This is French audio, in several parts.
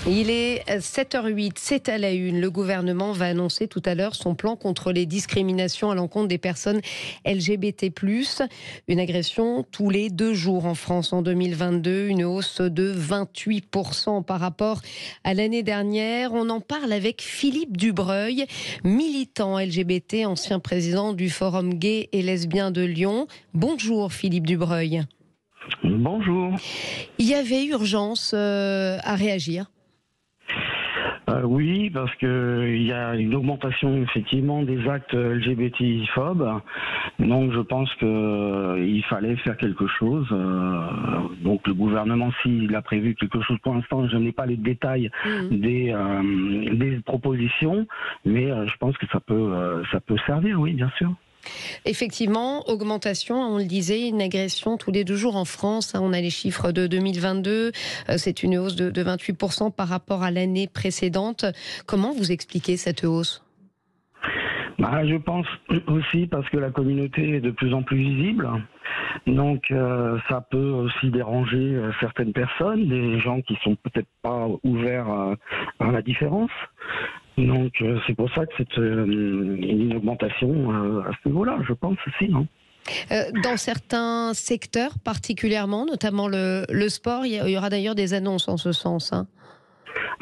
Il est 7h08, c'est à la une. Le gouvernement va annoncer tout à l'heure son plan contre les discriminations à l'encontre des personnes LGBT+. Une agression tous les 2 jours en France en 2022, une hausse de 28% par rapport à l'année dernière. On en parle avec Philippe Dubreuil, militant LGBT, ancien président du Forum gay et lesbien de Lyon. Bonjour Philippe Dubreuil. Bonjour. Il y avait urgence à réagir. Oui, parce que il y a une augmentation effectivement des actes LGBTI-phobes. Donc je pense que il fallait faire quelque chose. Donc le gouvernement, s'il a prévu quelque chose pour l'instant, je n'ai pas les détails des propositions, mais je pense que ça peut servir, oui, bien sûr. Effectivement, augmentation, on le disait, une agression tous les 2 jours en France. On a les chiffres de 2022. C'est une hausse de 28% par rapport à l'année précédente. Comment vous expliquez cette hausse ? Je pense aussi parce que la communauté est de plus en plus visible. Donc ça peut aussi déranger certaines personnes, des gens qui sont peut-être pas ouverts à la différence. Donc c'est pour ça que c'est une augmentation à ce niveau-là, je pense aussi, non ? Dans certains secteurs particulièrement, notamment le sport, il y aura d'ailleurs des annonces en ce sens.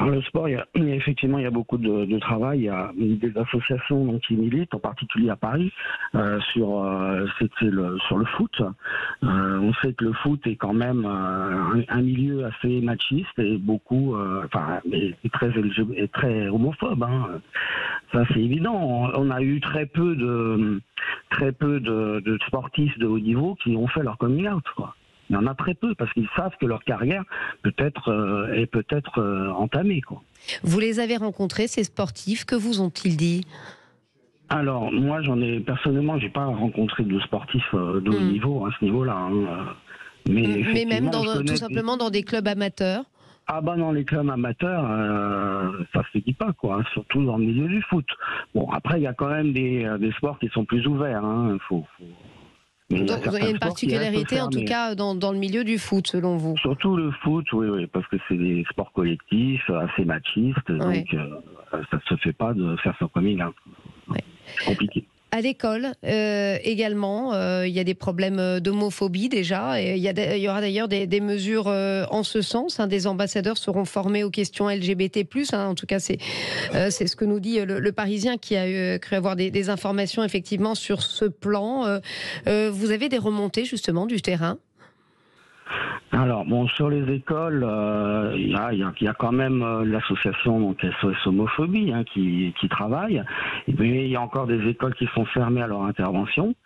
Alors, le sport, effectivement, il y a beaucoup de travail. Il y a des associations qui militent, en particulier à Paris, sur le foot. On sait que le foot est quand même un milieu assez machiste et est très homophobe. Ça, c'est évident. On a eu très peu de sportifs de haut niveau qui ont fait leur coming out, quoi. Il y en a très peu parce qu'ils savent que leur carrière est peut-être entamée, quoi. Vous les avez rencontrés, ces sportifs, que vous ont-ils dit ? Alors, moi, personnellement, j'ai pas rencontré de sportifs de haut niveau à ce niveau-là. Mais même tout simplement dans des clubs amateurs ? Dans les clubs amateurs, ça se dit pas, quoi, surtout dans le milieu du foot. Bon, après, il y a quand même des sports qui sont plus ouverts, Il y a une particularité, en tout cas, dans le milieu du foot, selon vous. Surtout le foot, oui, parce que c'est des sports collectifs, assez machistes, donc ça ne se fait pas de faire son coming out. C'est compliqué. À l'école également, il y a des problèmes d'homophobie déjà. Et il y aura d'ailleurs des mesures en ce sens. Des ambassadeurs seront formés aux questions LGBT+. En tout cas, c'est ce que nous dit le Parisien qui a cru avoir des informations effectivement sur ce plan. Vous avez des remontées justement du terrain ? Alors sur les écoles, il y a quand même l'association donc SOS Homophobie qui travaille, mais il y a encore des écoles qui sont fermées à leur intervention.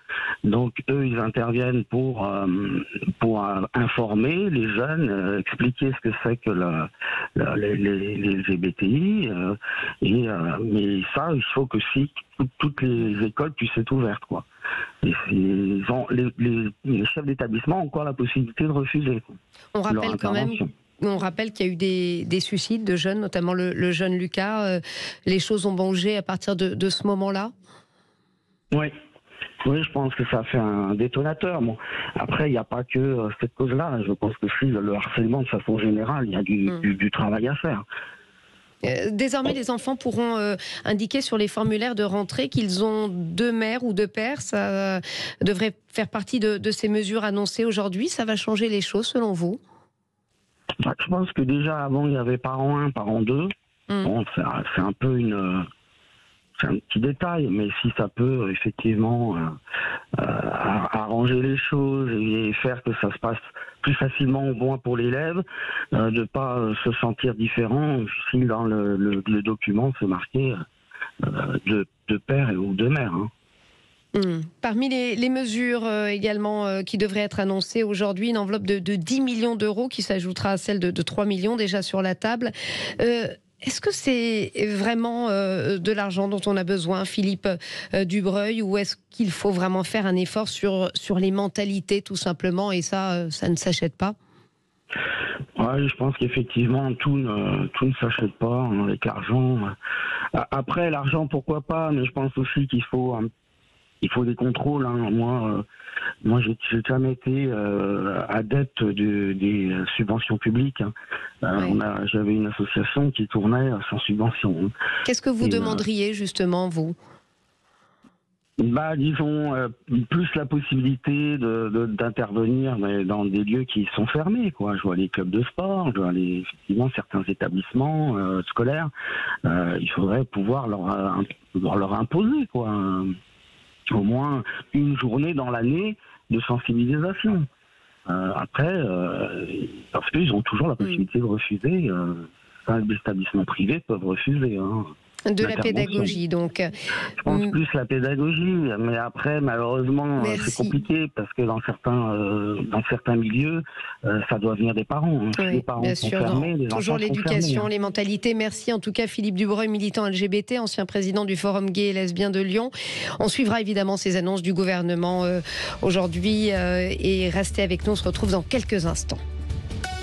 Donc eux, ils interviennent pour informer les jeunes, expliquer ce que c'est que les LGBTI, mais ça, il faut que toutes les écoles puissent être ouvertes, quoi. Et les chefs d'établissement ont encore la possibilité de refuser. On rappelle qu'il y a eu des suicides de jeunes, notamment le jeune Lucas. Les choses ont bougé à partir de ce moment-là ? Oui, je pense que ça a fait un détonateur. Bon, après, il n'y a pas que cette cause-là. Je pense que le harcèlement, de façon générale, il y a du travail à faire. Désormais, les enfants pourront indiquer sur les formulaires de rentrée qu'ils ont 2 mères ou 2 pères. Ça devrait faire partie de ces mesures annoncées aujourd'hui. Ça va changer les choses, selon vous ? Je pense que déjà, avant, il y avait parent 1, parent 2. Bon, c'est un peu c'est un petit détail, mais si ça peut effectivement arranger les choses et faire que ça se passe plus facilement au moins pour l'élève, de ne pas se sentir différent si dans le document c'est marqué de père ou de mère. Parmi les mesures également qui devraient être annoncées aujourd'hui, une enveloppe de 10 millions d'euros qui s'ajoutera à celle de 3 millions déjà sur la table. Est-ce que c'est vraiment de l'argent dont on a besoin, Philippe Dubreuil, ou est-ce qu'il faut vraiment faire un effort sur les mentalités tout simplement, et ça ne s'achète pas ? Je pense qu'effectivement tout ne s'achète pas avec l'argent. Après l'argent, pourquoi pas, mais je pense aussi qu'il faut il faut des contrôles. Hein. Moi, j'ai jamais été adepte des subventions publiques. Hein. Oui. J'avais une association qui tournait sans subvention. Hein. Qu'est-ce que vous demanderiez justement, vous? Disons, plus la possibilité d'intervenir dans des lieux qui sont fermés, quoi. Je vois les clubs de sport, je vois effectivement certains établissements scolaires. Il faudrait pouvoir leur imposer, quoi. Au moins une journée dans l'année de sensibilisation. Après, parce qu'ils ont toujours la possibilité de refuser. Les établissements privés peuvent refuser. Hein. De la pédagogie, donc. Je pense plus la pédagogie, mais après, malheureusement, c'est compliqué parce que dans certains milieux, ça doit venir des parents. Hein. Oui, les parents bien sont sûr, fermés, les toujours enfants sont l'éducation, fermés, hein. les mentalités. Merci en tout cas Philippe Dubreuil, militant LGBT, ancien président du Forum gay et lesbien de Lyon. On suivra évidemment ces annonces du gouvernement aujourd'hui et restez avec nous, on se retrouve dans quelques instants.